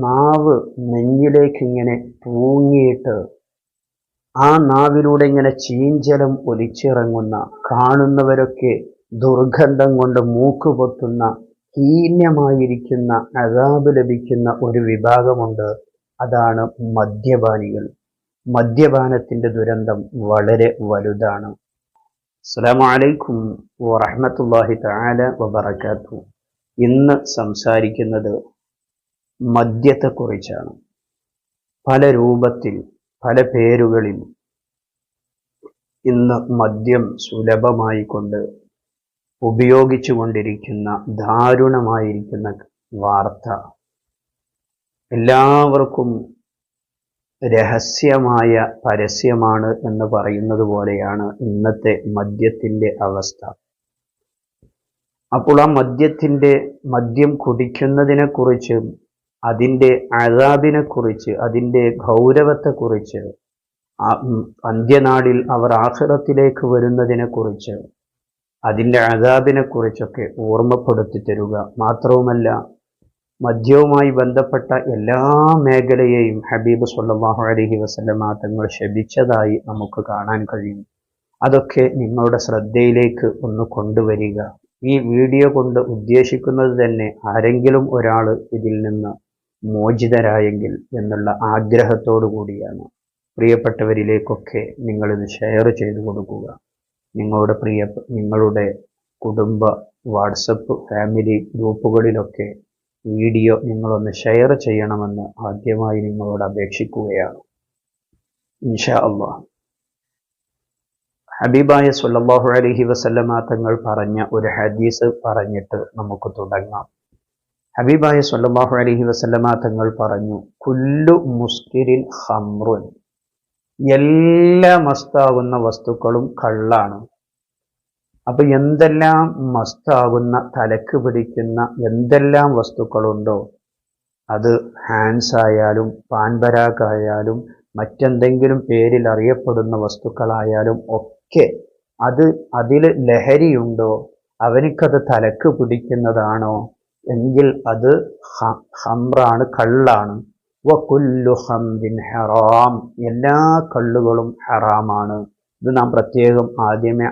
നാവ് നെഞ്ഞിലേക്ക് ഇങ്ങനെ തൂങ്ങിയിട്ട് ആ നാവിലൂടെ ഇങ്ങനെ ചീഞ്ചലം ഒലിച്ചിറങ്ങുന്ന, കാണുന്നവരൊക്കെ ദുർഗന്ധം കൊണ്ട് മൂക്ക് പൊത്തുന്ന, ഹീനമായിരിക്കുന്ന അദാബ് ലഭിക്കുന്ന ഒരു വിഭാഗമുണ്ട്. അതാണ് മദ്യപാനികൾ. മദ്യപാനത്തിന്റെ ദുരന്തം വളരെ വലുതാണ്. അസ്സലാമു അലൈക്കും വറഹ്മത്തുള്ളാഹി തആല വബറകാതുഹു. ഇന്ന് സംസാരിക്കുന്നത് മദ്യത്തെക്കുറിച്ചാണ്. പല രൂപത്തിൽ, പല പേരുകളിൽ ഇന്ന് മദ്യം സുലഭമായിക്കൊണ്ട് ഉപയോഗിച്ചു കൊണ്ടിരിക്കുന്ന ദാരുണമായിരിക്കുന്ന വാർത്ത എല്ലാവർക്കും രഹസ്യമായ പരസ്യമാണ് എന്ന് പറയുന്നത് പോലെയാണ് ഇന്നത്തെ മദ്യത്തിൻ്റെ അവസ്ഥ. അപ്പോൾ ആ മദ്യം കുടിക്കുന്നതിനെക്കുറിച്ച്, അതിൻ്റെ അദാബിനെക്കുറിച്ച്, അതിൻ്റെ ഗൗരവത്തെക്കുറിച്ച്, അന്ത്യനാളിൽ അവർ ആഖിറത്തിലേക്ക് വരുന്നതിനെക്കുറിച്ച്, അതിൻ്റെ അദാബിനെക്കുറിച്ചൊക്കെ ഓർമ്മപ്പെടുത്തി തരുക. മാത്രവുമല്ല, മദ്യവുമായി ബന്ധപ്പെട്ട എല്ലാ മേഖലയെയും ഹബീബ് സ്വല്ലല്ലാഹു അലൈഹി വസല്ലമ തങ്ങൾ ശപിച്ചതായി നമുക്ക് കാണാൻ കഴിയും. അതൊക്കെ നിങ്ങളുടെ ശ്രദ്ധയിലേക്ക് ഒന്ന് കൊണ്ടുവരിക. ഈ വീഡിയോ കൊണ്ട് ഉദ്ദേശിക്കുന്നത് തന്നെ ആരെങ്കിലും ഒരാൾ ഇതിൽ നിന്ന് മോചിതരായെങ്കിൽ എന്നുള്ള ആഗ്രഹത്തോടു കൂടിയാണ്. പ്രിയപ്പെട്ടവരിലേക്കൊക്കെ നിങ്ങളിത് ഷെയർ ചെയ്തു കൊടുക്കുക. നിങ്ങളുടെ കുടുംബ വാട്സപ്പ് ഫാമിലി ഗ്രൂപ്പുകളിലൊക്കെ വീഡിയോ നിങ്ങളൊന്ന് ഷെയർ ചെയ്യണമെന്ന് ആദ്യമായി നിങ്ങളോട് അപേക്ഷിക്കുകയാണ്. ഇൻഷാ അല്ലാഹ്. ഹബീബായ സ്വല്ലല്ലാഹു അലൈഹി വസല്ലമ തങ്ങൾ പറഞ്ഞ ഒരു ഹദീസ് പറഞ്ഞിട്ട് നമുക്ക് തുടങ്ങാം. ഹബീബായ സ്വല്ലല്ലാഹു അലൈഹി വസല്ലമ തങ്ങൾ പറഞ്ഞു, കുല്ലു മുസ്കിരിൻ ഖംറുൻ, എല്ലാ മസ്താകുന്ന വസ്തുക്കളും കള്ളാണ്. അപ്പൊ എന്തെല്ലാം മസ്താകുന്ന, തലക്ക് പിടിക്കുന്ന എന്തെല്ലാം വസ്തുക്കളുണ്ടോ, അത് ഹാൻസ് ആയാലും പാൻപരാഗായാലും മറ്റെന്തെങ്കിലും പേരിൽ അറിയപ്പെടുന്ന വസ്തുക്കളായാലും ഒക്കെ അതിൽ ലഹരിയുണ്ടോ, അവനിക്കത് തലക്ക് പിടിക്കുന്നതാണോ എങ്കിൽ അത് ഖംറാണ്, കള്ളാണ്. വകുല്ലു ഖംറിൻ ഹറാം, എല്ലാ കള്ളുകളും ഹറാമാണ്. ഇത് നാം പ്രത്യേകം ആദ്യമേ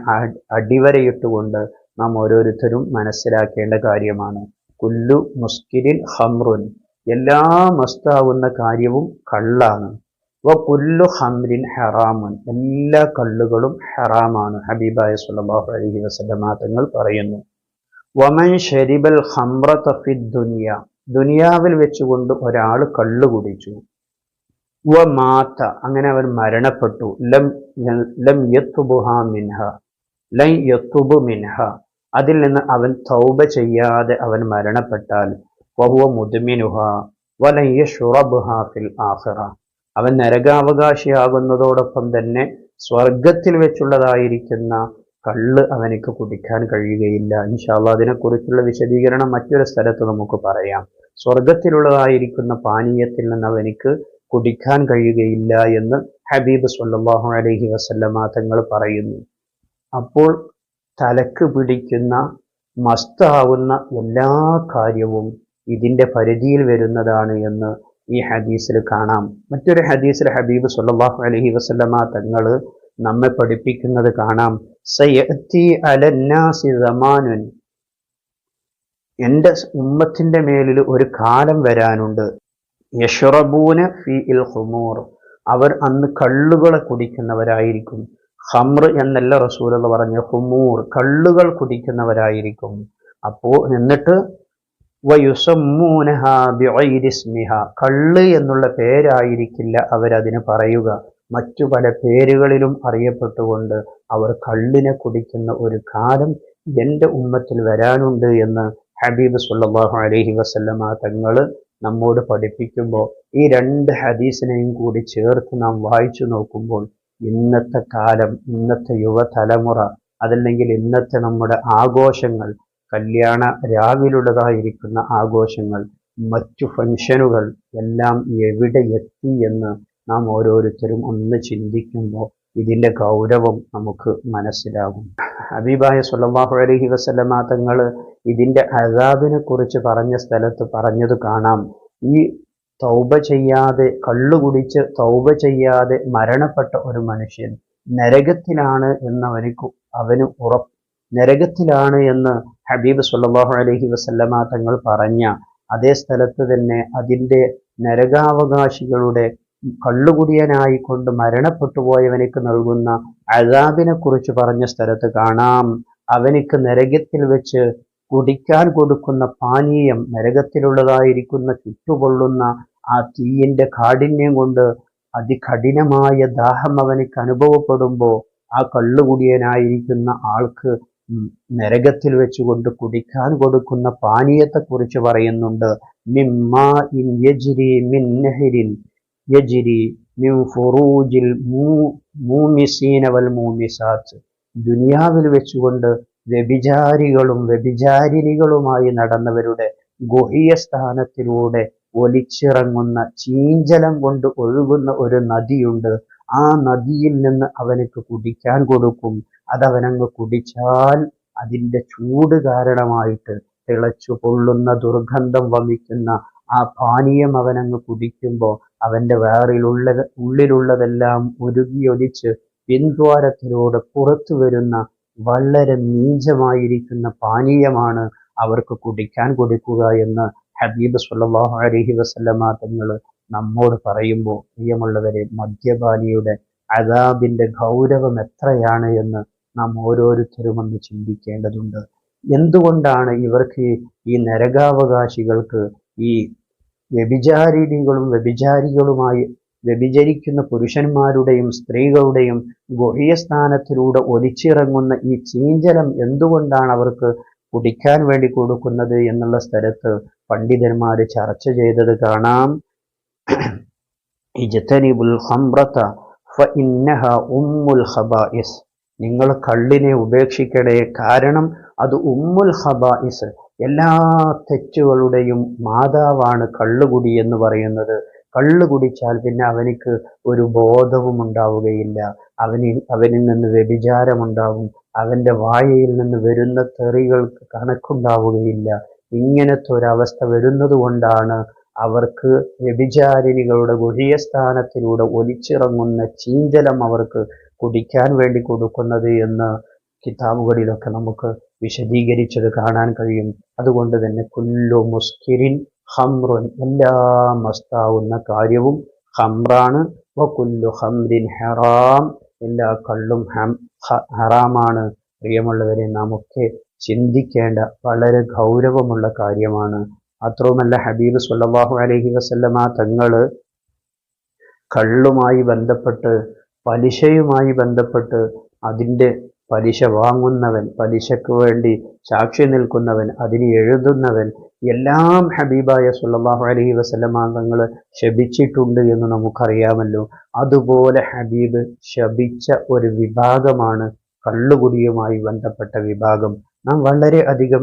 അടിവരയിട്ടുകൊണ്ട് നാം ഓരോരുത്തരും മനസ്സിലാക്കേണ്ട കാര്യമാണ്. കുല്ലു മുസ്കിരിൻ ഖംറുൻ, എല്ലാ മസ്താവുന്ന കാര്യവും കള്ളാണ്. വകുല്ലു ഖംറിൻ ഹറാമുൻ, എല്ലാ കള്ളുകളും ഹറാമാണ്. ഹബീബായ സ്വല്ലല്ലാഹു അലൈഹി വസല്ലമ തങ്ങൾ പറയുന്നു, വമൻ ശരിബൽ ഖംറത ഫിദ് ദുനിയ, ദുനിയാവിൽ വെച്ചുകൊണ്ട് ഒരാൾ കള്ളു കുടിച്ചു, വമാത, അങ്ങനെ അവൻ മരണപ്പെട്ടു, ലം യത്തുബുഹാ മിൻഹ, ലൻ യത്തുബു മിൻഹ, അതിൽ നിന്ന് അവൻ തൗബ ചെയ്യാതെ അവൻ മരണപ്പെട്ടാൽ, വഹുവ മുദ്മിനുഹാ വലൻ യശ്റബുഹാ ഫിൽ ആഖിറ, അവൻ നരകാവകാശിയാകുന്നതോടൊപ്പം തന്നെ സ്വർഗത്തിൽ വെച്ചുള്ളതായിരിക്കുന്ന കള്ള് അവനിക്ക് കുടിക്കാൻ കഴിയുകയില്ല. ഇൻഷാ അല്ലാഹ് അതിനെക്കുറിച്ചുള്ള വിശദീകരണം മറ്റൊരു സ്ഥലത്ത് നമുക്ക് പറയാം. സ്വർഗത്തിലുള്ളതായിരിക്കുന്ന പാനീയത്തിൽ നിന്ന് അവനിക്ക് കുടിക്കാൻ കഴിയുകയില്ല എന്ന് ഹബീബ് സ്വല്ലല്ലാഹു അലൈഹി വസല്ലമ തങ്ങൾ പറയുന്നു. അപ്പോൾ തലക്ക് പിടിക്കുന്ന, മസ്താവുന്ന എല്ലാ കാര്യവും ഇതിൻ്റെ പരിധിയിൽ വരുന്നതാണ് എന്ന് ഈ ഹദീസിൽ കാണാം. മറ്റൊരു ഹദീസിൽ ഹബീബ് സ്വല്ലല്ലാഹു അലൈഹി വസല്ലമ തങ്ങൾ നമ്മെ പഠിപ്പിക്കുന്നത് കാണാം, സയഅതി അലന്നാസി സമാനുൻ, എൻ്റെ ഉമ്മത്തിൻ്റെ മേലിൽ ഒരു കാലം വരാനുണ്ട്, യശ്റബൂന ഫീഇൽ ഖുമൂർ, അവർ അന്ന് കള്ളുകളെ കുടിക്കുന്നവരായിരിക്കും. ഖംർ എന്നല്ല റസൂലുള്ള പറഞ്ഞ, ഖുമൂർ, കള്ളുകൾ കുടിക്കുന്നവരായിരിക്കും. അപ്പോൾ എന്നിട്ട് വയുസമ്മൂനഹാ ബിഗൈരി ഇസ്മിഹാ, കള്ള് എന്നുള്ള പേരായിരിക്കില്ല അവരതിന് പറയുക, മറ്റു പല പേരുകളിലും അറിയപ്പെട്ടുകൊണ്ട് അവർ കള്ളിനെ കുടിക്കുന്ന ഒരു കാലം എൻ്റെ ഉമ്മത്തിൽ വരാനുണ്ട് എന്ന് ഹബീബ് സ്വല്ലല്ലാഹു അലൈഹി വസല്ലമ തങ്ങൾ നമ്മോട് പഠിപ്പിക്കുമ്പോൾ ഈ രണ്ട് ഹദീസിനെയും കൂടി ചേർത്ത് നാം വായിച്ചു നോക്കുമ്പോൾ ഇന്നത്തെ കാലം, ഇന്നത്തെ യുവതലമുറ, അതല്ലെങ്കിൽ ഇന്നത്തെ നമ്മുടെ ആഘോഷങ്ങൾ, കല്യാണ രാവിലുള്ളതായിരിക്കുന്ന ആഘോഷങ്ങൾ, മറ്റു ഫംഗ്ഷനുകൾ എല്ലാം എവിടെ എത്തി എന്ന് നാം ഓരോരുത്തരും ഒന്ന് ചിന്തിക്കുമ്പോൾ ഇതിൻ്റെ ഗൗരവം നമുക്ക് മനസ്സിലാകും. ഹബീബായ സ്വല്ലല്ലാഹു അലൈഹി വസല്ലമ തങ്ങൾ ഇതിൻ്റെ അദാബിനെ കുറിച്ച് പറഞ്ഞ സ്ഥലത്ത് പറഞ്ഞത് കാണാം, ഈ തൗബ ചെയ്യാതെ, കള്ളു കുടിച്ച് തൗബ ചെയ്യാതെ മരണപ്പെട്ട ഒരു മനുഷ്യൻ നരകത്തിലാണ് എന്ന് അവന് നരകത്തിലാണ് എന്ന് ഹബീബ് സ്വല്ലല്ലാഹു അലൈഹി വസല്ലമ തങ്ങൾ പറഞ്ഞ അതേ സ്ഥലത്ത് തന്നെ അതിൻ്റെ നരകാവകാശികളുടെ കള്ളുകുടിയനായിക്കൊണ്ട് മരണപ്പെട്ടു പോയവനിക്ക് നൽകുന്ന അദാബിനെ കുറിച്ച് പറഞ്ഞ സ്ഥലത്ത് കാണാം, അവനിക്ക് നരകത്തിൽ വെച്ച് കുടിക്കാൻ കൊടുക്കുന്ന പാനീയം, നരകത്തിലുള്ളതായിരിക്കുന്ന ചുട്ടുപൊള്ളുന്ന ആ തീയിന്റെ കാഠിന്യം കൊണ്ട് അതികഠിനമായ ദാഹം അവനിക്ക് അനുഭവപ്പെടുമ്പോൾ ആ കള്ളുകുടിയനായിരിക്കുന്ന ആൾക്ക് നരകത്തിൽ വെച്ചുകൊണ്ട് കുടിക്കാൻ കൊടുക്കുന്ന പാനീയത്തെക്കുറിച്ച് പറയുന്നുണ്ട്. മിമ്മാ ഇൻ യജ്രി മിൻ നഹരിൻ യജ്രി മിൻ ഫുറൂജിൽ മൂമിസീന വൽ മൂമിസാത്ത്. ദുനിയാവിൽ വെച്ചുകൊണ്ട് വ്യഭിചാരികളും വ്യഭിചാരിണികളുമായി നടന്നവരുടെ ഗുഹ്യ സ്ഥാനത്തിലൂടെ ഒലിച്ചിറങ്ങുന്ന ചീഞ്ചലം കൊണ്ട് ഒഴുകുന്ന ഒരു നദിയുണ്ട്. ആ നദിയിൽ നിന്ന് അവനക്ക് കുടിക്കാൻ കൊടുക്കും. അതവനങ്ങ് കുടിച്ചാൽ അതിൻ്റെ ചൂട് കാരണമായിട്ട് തിളച്ചു പൊള്ളുന്ന ദുർഗന്ധം വമിക്കുന്ന ആ പാനീയം അവനങ്ങ് കുടിക്കുമ്പോൾ അവൻ്റെ ഉള്ളിലുള്ളതെല്ലാം ഉരുകിയൊലിച്ച് പിൻദ്വാരത്തിലൂടെ പുറത്തു വരുന്ന വളരെ നീചമായിരിക്കുന്ന പാനീയമാണ് അവർക്ക് കുടിക്കാൻ കൊടുക്കുക എന്ന് ഹബീബ് സ്വല്ലല്ലാഹു അലൈഹി വസല്ലമ തങ്ങൾ നമ്മോട് പറയുമ്പോൾ, പ്രിയമുള്ളവരെ, മദ്യപാനിയുടെ അദാബിന്റെ ഗൗരവം എത്രയാണ് എന്ന് നാം ഓരോരുത്തരും ഒന്ന് ചിന്തിക്കേണ്ടതുണ്ട്. എന്തുകൊണ്ടാണ് ഇവർക്ക്, ഈ നരകാവകാശികൾക്ക്, ഈ വ്യഭിചാരിണികളും വ്യഭിചാരികളുമായി വ്യഭിചരിക്കുന്ന പുരുഷന്മാരുടെയും സ്ത്രീകളുടെയും ഗുഹ്യസ്ഥാനത്തിലൂടെ ഒലിച്ചിറങ്ങുന്ന ഈ ചീഞ്ചലം എന്തുകൊണ്ടാണ് അവർക്ക് കുടിക്കാൻ വേണ്ടി കൊടുക്കുന്നത് എന്നുള്ള സ്ഥലത്ത് പണ്ഡിതന്മാർ ചർച്ച ചെയ്തത് കാണാം. ഇജ്തനിബുൽ ഖംറത ഫഇന്നഹ ഉമ്മുൽ ഖബായിസ്. നിങ്ങൾ കള്ളിനെ ഉപേക്ഷിക്കണേ, കാരണം അത് ഉമ്മുൽ ഖബായിസ്, എല്ലാ തെറ്റുകളുടെയും മാതാവാണ് കള്ളുകുടി എന്ന് പറയുന്നത്. കള്ളു കുടിച്ചാൽ പിന്നെ അവനിക്ക് ഒരു ബോധവും ഉണ്ടാവുകയില്ല, അവനിൽ നിന്ന് വ്യഭിചാരമുണ്ടാവും, അവൻ്റെ വായയിൽ നിന്ന് വരുന്ന തെറികൾക്ക് കണക്കുണ്ടാവുകയില്ല. ഇങ്ങനത്തെ ഒരവസ്ഥ വരുന്നത് കൊണ്ടാണ് അവർക്ക് വ്യഭിചാരിണികളുടെ ഗുഹ്യസ്ഥാനത്തിലൂടെ ഒലിച്ചിറങ്ങുന്ന ചീഞ്ചലം അവർക്ക് കുടിക്കാൻ വേണ്ടി കൊടുക്കുന്നത് എന്ന് കിതാബുകളിലൊക്കെ നമുക്ക് വിശദീകരിച്ചത് കാണാൻ കഴിയും. അതുകൊണ്ട് തന്നെ കുല്ലു മുസ്കിരിൻ ഹംറുൻ, എല്ലാ മസ്താവുന്ന കാര്യവും ഹംറാണ്. വകുല്ലു ഹംറിൻ ഹറാം, എല്ലാ കള്ളും ഹറാമാണ്. പ്രിയമുള്ളവരെ, നാമൊക്കെ ചിന്തിക്കേണ്ട വളരെ ഗൗരവമുള്ള കാര്യമാണ്. മാത്രവുമല്ല, ഹബീബ് സ്വല്ലല്ലാഹു അലൈഹി വസല്ലമ തങ്ങള് കള്ളുമായി ബന്ധപ്പെട്ട്, പലിശയുമായി ബന്ധപ്പെട്ട്, അതിൻ്റെ പലിശ വാങ്ങുന്നവൻ, പലിശക്ക് വേണ്ടി സാക്ഷി നിൽക്കുന്നവൻ, അതിന് എഴുതുന്നവൻ, എല്ലാം ഹബീബായ സ്വല്ലല്ലാഹു അലൈഹി വസല്ലമ തങ്ങൾ ശപിച്ചിട്ടുണ്ട് എന്ന് നമുക്കറിയാമല്ലോ. അതുപോലെ ഹബീബ് ശപിച്ച ഒരു വിഭാഗമാണ് കള്ളുകുടിയുമായി ബന്ധപ്പെട്ട വിഭാഗം. നാം വളരെ അധികം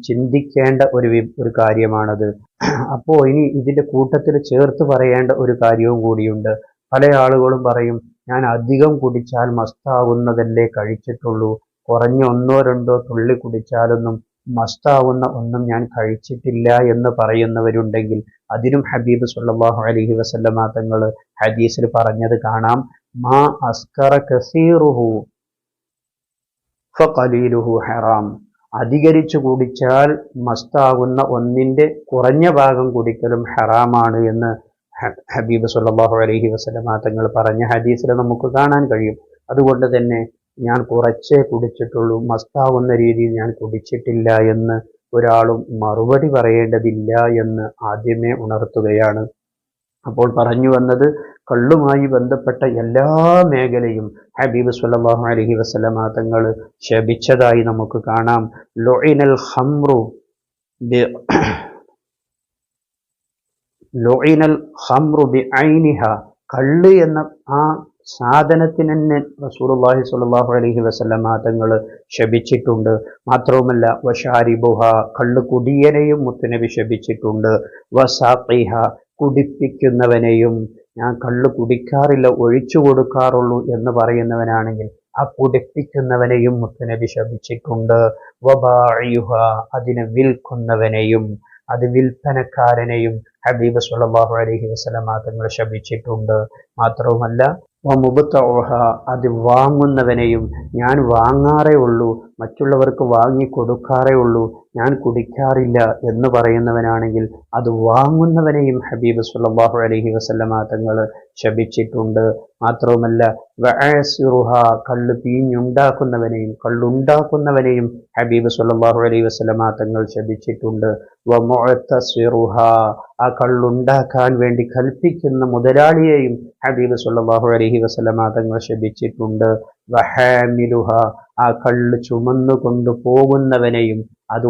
ചിന്തിക്കേണ്ട ഒരു കാര്യമാണത്. അപ്പോൾ ഇനി ഇതിൻ്റെ കൂട്ടത്തിൽ ചേർത്ത് പറയേണ്ട ഒരു കാര്യവും കൂടിയുണ്ട്. പല ആളുകളും പറയും, ഞാൻ അധികം കുടിച്ചാൽ മസ്താവുന്നതല്ലേ കഴിച്ചിട്ടുള്ളൂ, കുറഞ്ഞ 1-2 തുള്ളി കുടിച്ചാലൊന്നും മസ്താവുന്ന ഒന്നും ഞാൻ കഴിച്ചിട്ടില്ല എന്ന് പറയുന്നവരുണ്ടെങ്കിൽ, അതിനും ഹബീബ് സ്വല്ലല്ലാഹു അലൈഹി വസല്ലമ തങ്ങൾ ഹദീസിൽ പറഞ്ഞത് കാണാം. മാ അസ്കറ കസീറുഹു ഫഖലീലുഹു ഹറാം. അധികരിച്ചു കുടിച്ചാൽ മസ്താകുന്ന ഒന്നിൻ്റെ കുറഞ്ഞ ഭാഗം കുടിക്കലും ഹറാമാണ് എന്ന് ഹബീബ് സ്വല്ലല്ലാഹു അലൈഹി വസല്ലമ തങ്ങൾ പറഞ്ഞ ഹദീസിൽ നമുക്ക് കാണാൻ കഴിയും. അതുകൊണ്ട് തന്നെ ഞാൻ കുറച്ചേ കുടിച്ചിട്ടുള്ളൂ, മസ്താവുന്ന രീതിയിൽ ഞാൻ കുടിച്ചിട്ടില്ല എന്ന് ഒരാളും മറുപടി പറയേണ്ടതില്ല എന്ന് ആദ്യമേ ഉണർത്തുകയാണ്. അപ്പോൾ പറഞ്ഞു വന്നത്, കള്ളുമായി ബന്ധപ്പെട്ട എല്ലാ മേഖലയും ഹബീബ് സ്വല്ലല്ലാഹു അലൈഹി വസല്ലമ തങ്ങൾ ശപിച്ചതായി നമുക്ക് കാണാം. ലുഇനൽ ഖംറു ബിഐനിഹ, കള്ള് എന്ന ആ സാധനത്തിന് തന്നെ റസൂലുള്ളാഹി സ്വല്ലല്ലാഹു അലൈഹി വസല്ലമ തങ്ങൾ ശപിച്ചിട്ടുണ്ട്. മാത്രവുമല്ല, വശാരിബുഹ, കള്ള് കുടിയനെയും മുത്തുനബി ശപിച്ചിട്ടുണ്ട്. വസാഖിഹ, കുടിപ്പിക്കുന്നവനെയും. ഞാൻ കള്ള് കുടിക്കാറില്ല, ഒഴിച്ചു കൊടുക്കാറുള്ളൂ എന്ന് പറയുന്നവനാണെങ്കിൽ ആ കുടിപ്പിക്കുന്നവനെയും മുത്തുനബി ശപിച്ചിട്ടുണ്ട്. വബാഇഹ, അതിനെ വിൽക്കുന്നവനെയും. അത് വിൽപ്പനക്കാരനെയും ഹബീബ് സ്വല്ലല്ലാഹു അലൈഹി വസല്ലമ തങ്ങൾ ശപിച്ചിട്ടുണ്ട്. മാത്രവുമല്ല വമുബ്തഉഹ, അത് വാങ്ങുന്നവനെയും, ഞാൻ വാങ്ങാറേ ഉള്ളൂ, മറ്റുള്ളവർക്ക് വാങ്ങി കൊടുക്കാറേ ഉള്ളൂ, ഞാൻ കുടിക്കാറില്ല എന്ന് പറയുന്നവനാണെങ്കിൽ അത് വാങ്ങുന്നവനെയും ഹബീബ് സ്വല്ലല്ലാഹു അലൈഹി വസല്ലമ തങ്ങൾ ശപിച്ചിട്ടുണ്ട്. മാത്രവുമല്ല വഅസിറുഹ, കള്ള് കള്ളുണ്ടാക്കുന്നവനെയും ഹബീബ് സ്വല്ലല്ലാഹു അലൈഹി വസല്ലമ തങ്ങൾ ശപിച്ചിട്ടുണ്ട്. വമുഅതസിറുഹ, ആ കള്ളുണ്ടാക്കാൻ വേണ്ടി കൽപ്പിക്കുന്ന മുതലാളിയെയും ഹബീബ് സ്വല്ലല്ലാഹു അലൈഹി വസല്ലമ തങ്ങൾ ശപിച്ചിട്ടുണ്ട്. വഹാമിലുഹ, ആ കള്ള് ചുമന്നു കൊണ്ടുപോകുന്നവനെയും, അത്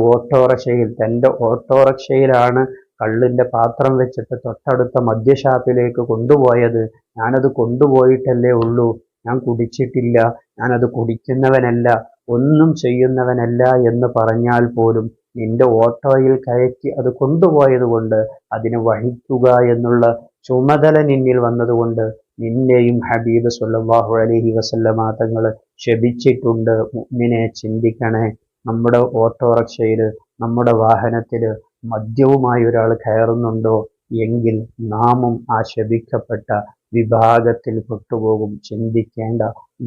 തൻ്റെ ഓട്ടോറിക്ഷയിലാണ് കള്ളിന്റെ പാത്രം വെച്ചിട്ട് തൊട്ടടുത്ത മദ്യഷാപ്പിലേക്ക് കൊണ്ടുപോയത്, ഞാനത് കൊണ്ടുപോയിട്ടല്ലേ ഉള്ളൂ, ഞാൻ കുടിച്ചിട്ടില്ല, ഞാനത് കുടിക്കുന്നവനല്ല, ഒന്നും ചെയ്യുന്നവനല്ല എന്ന് പറഞ്ഞാൽ പോലും നിന്റെ ഓട്ടോയിൽ കയറ്റി അത് കൊണ്ടുപോയത് കൊണ്ട് അതിനെ വഹിക്കുക എന്നുള്ള ചുമതല നിന്നിൽ വന്നതുകൊണ്ട് നിന്നെയും ഹബീബ് സ്വല്ലല്ലാഹു അലൈഹി വസല്ലമ തങ്ങൾ ശപിച്ചിട്ടുണ്ട്. മുഅ്മിനെ ചിന്തിക്കണേ, നമ്മുടെ ഓട്ടോറിക്ഷയിൽ, നമ്മുടെ വാഹനത്തിൽ മദ്യവുമായി ഒരാൾ കയറുന്നുണ്ടോ എങ്കിൽ നാമും ആ ശപിക്കപ്പെട്ട വിഭാഗത്തിൽ പെട്ടുപോകും. ചിന്തിക്കേണ്ട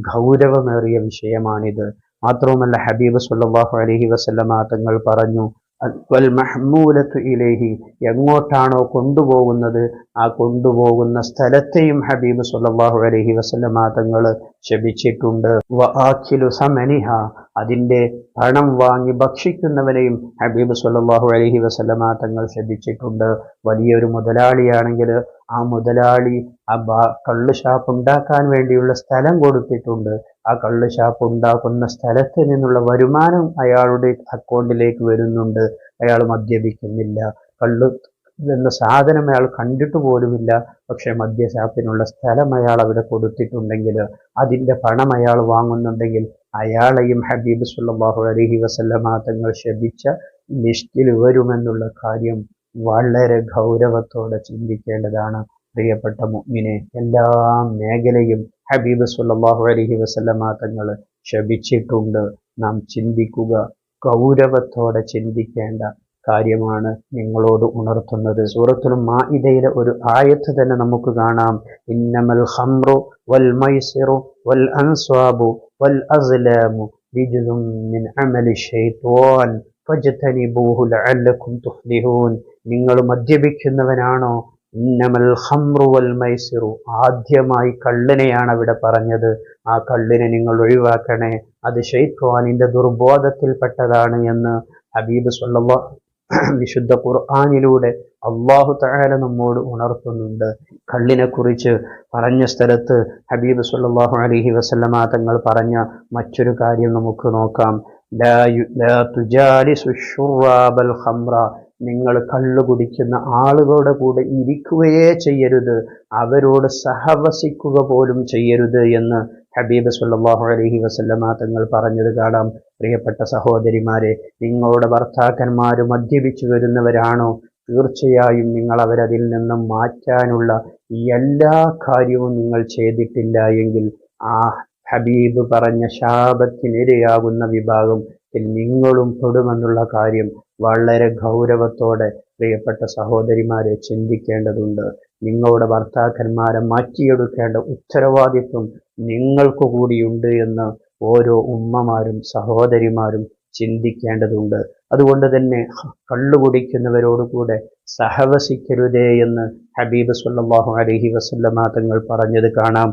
ഗൗരവമേറിയ വിഷയമാണിത്. മാത്രവുമല്ല ഹബീബ് സ്വല്ലല്ലാഹു അലൈഹി വസല്ലമ തങ്ങൾ പറഞ്ഞു, വൽ മഹ്മൂലത്തു ഇലൈഹി, എങ്ങോട്ടാണോ കൊണ്ടുപോകുന്നത് ആ കൊണ്ടുപോകുന്ന സ്ഥലത്തെയും ഹബീബ് സ്വല്ലല്ലാഹു അലൈഹി വസല്ലമ തങ്ങൾ ശപിച്ചിട്ടുണ്ട്. വആഖിലു സമനിഹ, അതിൻ്റെ പണം വാങ്ങി ഭക്ഷിക്കുന്നവനെയും ഹബീബ് സ്വല്ലല്ലാഹു അലൈഹി വസല്ലമ തങ്ങൾ ശപിച്ചിട്ടുണ്ട്. വലിയൊരു മുതലാളിയാണെങ്കിൽ ആ മുതലാളി കള്ള് ഷാപ്പ് ഉണ്ടാക്കാൻ വേണ്ടിയുള്ള സ്ഥലം കൊടുത്തിട്ടുണ്ട്. ആ കള്ള് ഷാപ്പ് ഉണ്ടാക്കുന്ന സ്ഥലത്ത് നിന്നുള്ള വരുമാനം അയാളുടെ അക്കൗണ്ടിലേക്ക് വരുന്നുണ്ട്. അയാൾ മദ്യപിക്കുന്നില്ല, കള്ള് എന്ന സാധനം അയാൾ കണ്ടിട്ട് പോലുമില്ല, പക്ഷെ മദ്യഷാപ്പിനുള്ള സ്ഥലം അയാൾ അവിടെ കൊടുത്തിട്ടുണ്ടെങ്കിൽ, അതിൻ്റെ പണം അയാൾ വാങ്ങുന്നുണ്ടെങ്കിൽ അയാളെയും ഹബീബ് സ്വല്ലല്ലാഹു അലൈഹി വസല്ലമ തങ്ങൾ ശപിച്ച ലിസ്റ്റിൽ വരുമെന്നുള്ള കാര്യം വളരെ ഗൗരവത്തോടെ ചിന്തിക്കേണ്ടതാണ്. പ്രിയപ്പെട്ട മുഅ്മിനെ, എല്ലാ മേഖലയും ഹബീബ് സ്വല്ലല്ലാഹു അലൈഹി വസല്ലമ തങ്ങൾ ശപിച്ചിട്ടുണ്ട്. നാം ചിന്തിക്കുക, ഗൗരവത്തോടെ ചിന്തിക്കേണ്ട കാര്യമാണ് നിങ്ങളോട് ഉണർത്തുന്നത്. സൂറത്തുൽ മാഇദയിലെ ഒരു ആയത്ത് തന്നെ നമുക്ക് കാണാം. ഇന്നമൽ ഖംറു വൽ മൈസിറു വൽ അൻസ്വാബു വൽ അസ്ലാമു റിജ്സും മിൻ അമലി ശൈത്വാൻ ഫജ്തനിബൂഹു ലഅല്ലകും തുഫ്ലിഹൂൻ. നിങ്ങൾ മദ്യപിക്കുന്നവനാണോ? ഇന്നമൽ ഖംറു വൽ മൈസിറു, ആദ്യമായി കള്ളിനെയാണ് അവിടെ പറഞ്ഞത്. ആ കള്ളിനെ നിങ്ങൾ ഒഴിവാക്കണേ, അത് ശൈത്വാനിന്റെ ദുർബോധത്തിൽപ്പെട്ടതാണ് എന്ന് ഹബീബ് സ്വല്ലല്ലാഹു വിശുദ്ധ ഖുർആനിലൂടെ അല്ലാഹു തആല നമ്മോട് ഉണർത്തുന്നുണ്ട്. കള്ളിനെ കുറിച്ച് പറഞ്ഞ സ്ഥലത്ത് ഹബീബ് സ്വല്ലല്ലാഹു അലൈഹി വസല്ലമ തങ്ങൾ പറഞ്ഞ മറ്റൊരു കാര്യം നമുക്ക് നോക്കാം. ലാ തുജാലിസു ശുറാബൽ ഖംറ, നിങ്ങൾ കള്ളു കുടിക്കുന്ന ആളുകളുടെ കൂടെ ഇരിക്കുകയേ ചെയ്യരുത്, അവരോട് സഹവസിക്കുക പോലും ചെയ്യരുത് എന്ന് ഹബീബ് സ്വല്ലല്ലാഹു അലൈഹി വസല്ലമ തങ്ങൾ പറഞ്ഞത് കാണാം. പ്രിയപ്പെട്ട സഹോദരിമാരെ, നിങ്ങളുടെ ഭർത്താക്കന്മാർ മദ്യപിച്ചു വരുന്നവരാണോ? തീർച്ചയായും നിങ്ങൾ അവരതിൽ നിന്നും മാറ്റാനുള്ള എല്ലാ കാര്യവും നിങ്ങൾ ചെയ്തിട്ടില്ല എങ്കിൽ ആ ഹബീബ് പറഞ്ഞ ശാപത്തിനിരയാകുന്ന വിഭാഗത്തിൽ നിങ്ങളും പെടുമെന്നുള്ള കാര്യം വളരെ ഗൗരവത്തോടെ പ്രിയപ്പെട്ട സഹോദരിമാരെ ചിന്തിക്കേണ്ടതുണ്ട്. നിങ്ങളുടെ ഭർത്താക്കന്മാരെ മാറ്റിയെടുക്കേണ്ട ഉത്തരവാദിത്വം നിങ്ങൾക്ക് കൂടിയുണ്ട് എന്ന് ഓരോ ഉമ്മമാരും സഹോദരിമാരും ചിന്തിക്കേണ്ടതുണ്ട്. അതുകൊണ്ട് തന്നെ കള്ളു കുടിക്കുന്നവരോടുകൂടെ സഹവസിക്കരുതേ എന്ന് ഹബീബ് സ്വല്ലല്ലാഹു അലൈഹി വസല്ലമ തങ്ങൾ പറഞ്ഞത് കാണാം.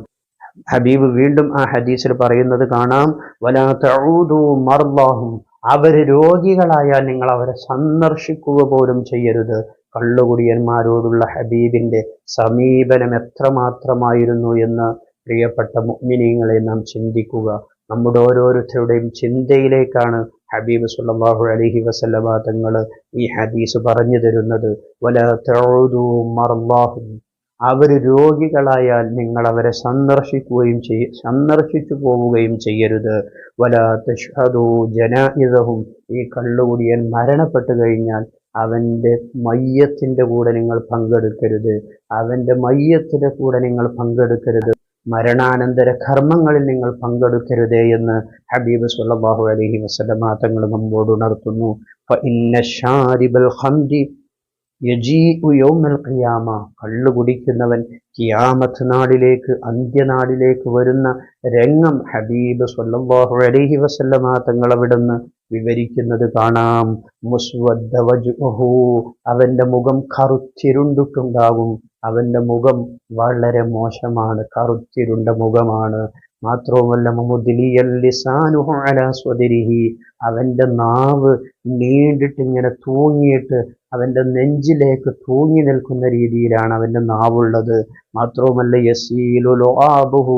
ഹബീബ് വീണ്ടും ആ ഹദീസിൽ പറയുന്നത് കാണാം, വലാ തഊദു മർളാഹും, അവർ രോഗികളായാൽ നിങ്ങൾ അവരെ സന്ദർശിക്കുക പോലും ചെയ്യരുത്. കള്ളുകുടിയന്മാരോടുള്ള ഹബീബിന്റെ സമീപനം എത്രമാത്രമായിരുന്നു എന്ന് പ്രിയപ്പെട്ട മുഅ്മിനീങ്ങളെ നാം ചിന്തിക്കുക. നമ്മുടെ ഓരോരുത്തരുടെയും ചിന്തയിലേക്കാണ് ഹബീബ് സ്വല്ലല്ലാഹു അലൈഹി വസല്ലമ തങ്ങൾ ഈ ഹദീസ് പറഞ്ഞു തരുന്നത്. വലാ തഊദു മർളാഹും, അവർ രോഗികളായാൽ നിങ്ങൾ അവരെ സന്ദർശിച്ചു പോവുകയും ചെയ്യരുത്. വലാ തശ്ഹദു ജനായിസഹും, ഈ കള്ളുകുടിയൻ മരണപ്പെട്ടു കഴിഞ്ഞാൽ അവൻ്റെ മയ്യത്തിന്റെ കൂടെ നിങ്ങൾ പങ്കെടുക്കരുത്, അവൻ്റെ മയ്യത്തിന്റെ കൂടെ നിങ്ങൾ പങ്കെടുക്കരുത്, മരണാനന്തര കർമ്മങ്ങളിൽ നിങ്ങൾ പങ്കെടുക്കരുതേ എന്ന് ഹബീബ് സ്വല്ലല്ലാഹു അലൈഹി വസല്ലമ തങ്ങൾ നമ്മോട് ഉണർത്തുന്നു. ഫഇന്ന ശാരിബൽ ഖംരി യജീഉ യൗമൽ ഖിയാമ, കള്ളു കുടിക്കുന്നവൻ ഖിയാമത്ത് നാളിലേക്ക്, അന്ത്യനാളിലേക്ക് വരുന്ന രംഗം ഹബീബ് സ്വല്ലല്ലാഹു അലൈഹി വസല്ലമ തങ്ങൾ അവിടുന്ന് വിവരിക്കുന്നത് കാണാം. മുസ്വദ്ദ വജ്ഹുഹു, അവന്റെ മുഖം കറുത്തിരുണ്ടിട്ടുണ്ടാകും. അവന്റെ മുഖം വളരെ മോശമാണ്, കറുത്തിരുണ്ട മുഖമാണ്. മാത്രവുമല്ല മുദ്ലിയൽ ലിസാനുഹു അലാ സ്വദരിഹി, അവന്റെ നാവ് നീണ്ടിട്ട് ഇങ്ങനെ തൂങ്ങിയിട്ട് അവന്റെ നെഞ്ചിലേക്ക് തൂങ്ങി നിൽക്കുന്ന രീതിയിലാണ് അവന്റെ നാവുള്ളത്. മാത്രവുമല്ല യസീലു ലുആബുഹു,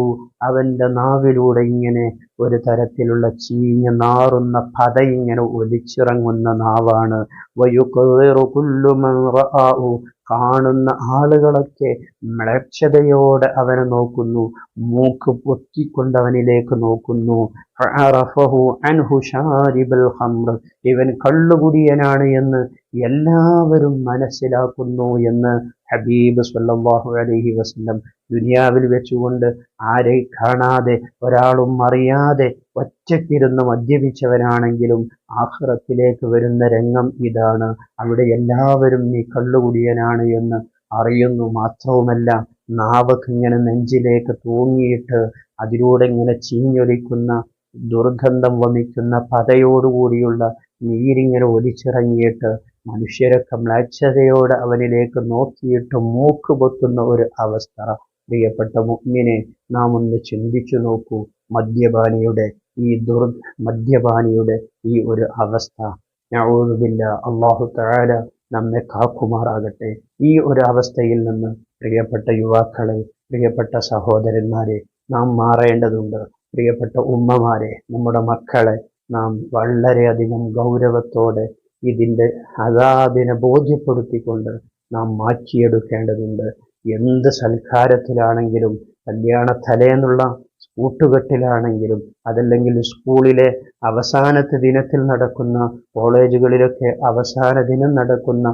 അവന്റെ നാവിലൂടെ ഇങ്ങനെ ഒരു തരത്തിലുള്ള ചീഞ്ഞ നാറുന്ന പത ഇങ്ങനെ ഒലിച്ചിറങ്ങുന്ന നാവാണ്. വയുഖിറു കുല്ലു മൻ റആഹു, കാണുന്ന ആളുകളൊക്കെ മ്ലേച്ഛതയോടെ അവനെ നോക്കുന്നു, മൂക്ക് പൊത്തിക്കൊണ്ട് അവനിലേക്ക് നോക്കുന്നു. ഫഅറഫഹു അൻഹു ശാരിബൽ ഖംർ, ഇവൻ കള്ളുകുടിയനാണ് എന്ന് എല്ലാവരും മനസ്സിലാക്കുന്നു എന്ന് ഹബീബ് സ്വല്ലല്ലാഹു അലൈഹി വസല്ലം ദുനിയാവിൽ വെച്ചുകൊണ്ട് ആരെ കാണാതെ ഒരാളും അറിയാതെ ഒറ്റയ്ക്കിരുന്ന് മദ്യപിച്ചവനാണെങ്കിലും ആഖിറത്തിലേക്ക് വരുന്ന രംഗം ഇതാണ്. അവിടെ എല്ലാവരും നീ കള്ളുകുടിയനാണ് എന്ന് അറിയുന്നു. മാത്രവുമല്ല നാവക്ക് ഇങ്ങനെ നെഞ്ചിലേക്ക് തൂങ്ങിയിട്ട് അതിലൂടെ ഇങ്ങനെ ചീഞ്ഞൊലിക്കുന്ന ദുർഗന്ധം വമിക്കുന്ന പതയോടുകൂടിയുള്ള നീരിങ്ങനെ ഒലിച്ചിറങ്ങിയിട്ട് മനുഷ്യരൊക്കെ മ്ലേച്ഛതയോടെ അവനിലേക്ക് നോക്കിയിട്ട് മൂക്ക് പൊത്തുന്ന ഒരു അവസ്ഥ. പ്രിയപ്പെട്ട മുഅ്മിനെ, നാം ഒന്ന് ചിന്തിച്ചു നോക്കൂ. മദ്യപാനിയുടെ ഈ ഒരു അവസ്ഥ, നഊദു ബില്ലാഹ്, അല്ലാഹു തആല നമ്മെ കാക്കുമാറാകട്ടെ. ഈ ഒരു അവസ്ഥയിൽ നിന്ന് പ്രിയപ്പെട്ട യുവാക്കളെ, പ്രിയപ്പെട്ട സഹോദരന്മാരെ, നാം മാറേണ്ടതുണ്ട്. പ്രിയപ്പെട്ട ഉമ്മമാരെ, നമ്മുടെ മക്കളെ നാം വളരെയധികം ഗൗരവത്തോടെ ഇതിൻ്റെ അദാബിനെ ബോധ്യപ്പെടുത്തിക്കൊണ്ട് നാം മാറ്റിയെടുക്കേണ്ടതുണ്ട്. എന്ത് സൽക്കാരത്തിലാണെങ്കിലും, കല്യാണ തലേന്നുള്ള കൂട്ടുകെട്ടിലാണെങ്കിലും, അതല്ലെങ്കിൽ സ്കൂളിലെ അവസാനത്തെ ദിനത്തിൽ നടക്കുന്ന, കോളേജുകളിലൊക്കെ അവസാന ദിനം നടക്കുന്ന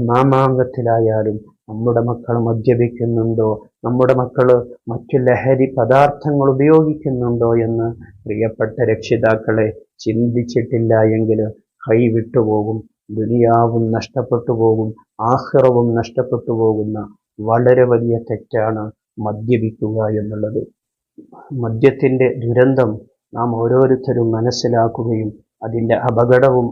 മാമാങ്കത്തിലായാലും നമ്മുടെ മക്കൾ മദ്യപിക്കുന്നുണ്ടോ, നമ്മുടെ മക്കൾ മറ്റു ലഹരി പദാർത്ഥങ്ങൾ ഉപയോഗിക്കുന്നുണ്ടോ എന്ന് പ്രിയപ്പെട്ട രക്ഷിതാക്കളെ ചിന്തിച്ചിട്ടില്ല എങ്കിൽ കൈവിട്ടുപോകും. ദുനിയാവും നഷ്ടപ്പെട്ടു പോകും, ആഖിറവും നഷ്ടപ്പെട്ടു പോകുന്ന വളരെ വലിയ തെറ്റാണ് മദ്യപിക്കുക എന്നുള്ളത്. മദ്യത്തിൻ്റെ ദുരന്തം നാം ഓരോരുത്തരും മനസ്സിലാക്കുകയും അതിൻ്റെ അപകടവും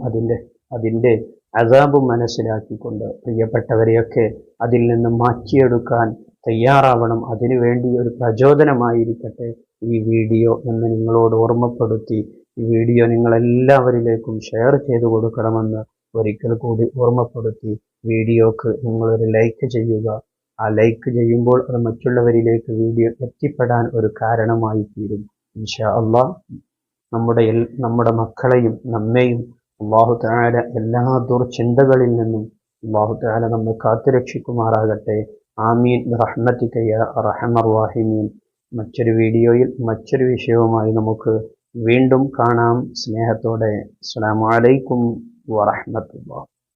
അതിൻ്റെ അസാബും മനസ്സിലാക്കിക്കൊണ്ട് പ്രിയപ്പെട്ടവരെയൊക്കെ അതിൽ നിന്ന് മാറ്റിയെടുക്കാൻ തയ്യാറാവണം. അതിനുവേണ്ടി ഒരു പ്രചോദനമായിരിക്കട്ടെ ഈ വീഡിയോ എന്ന് നിങ്ങളോട് ഓർമ്മപ്പെടുത്തി, ഈ വീഡിയോ നിങ്ങളെല്ലാവരിലേക്കും ഷെയർ ചെയ്തു കൊടുക്കണമെന്ന് ഒരിക്കൽ കൂടി ഓർമ്മപ്പെടുത്തി, വീഡിയോക്ക് നിങ്ങളൊരു ലൈക്ക് ചെയ്യുക. ആ ലൈക്ക് ചെയ്യുമ്പോൾ അത് മറ്റുള്ളവരിലേക്ക് വീഡിയോ എത്തിപ്പെടാൻ ഒരു കാരണമായി തീരും. ഇൻഷാ അല്ലാഹ് നമ്മുടെ മക്കളെയും നമ്മെയും അല്ലാഹു തആല എല്ലാ ദുർചിന്തകളിൽ നിന്നും അല്ലാഹു തആല നമ്മെ കാത്തുരക്ഷിക്കുമാറാകട്ടെ. ആമീൻ ബിറഹ്മതിക യാ അർഹമർ റഹീമീൻ. മറ്റൊരു വീഡിയോയിൽ മറ്റൊരു വിഷയവുമായി നമുക്ക് വീണ്ടും കാണാം. സ്നേഹത്തോടെ അസ്സലാമു അലൈക്കും വറഹ്മത്തുള്ളാഹി.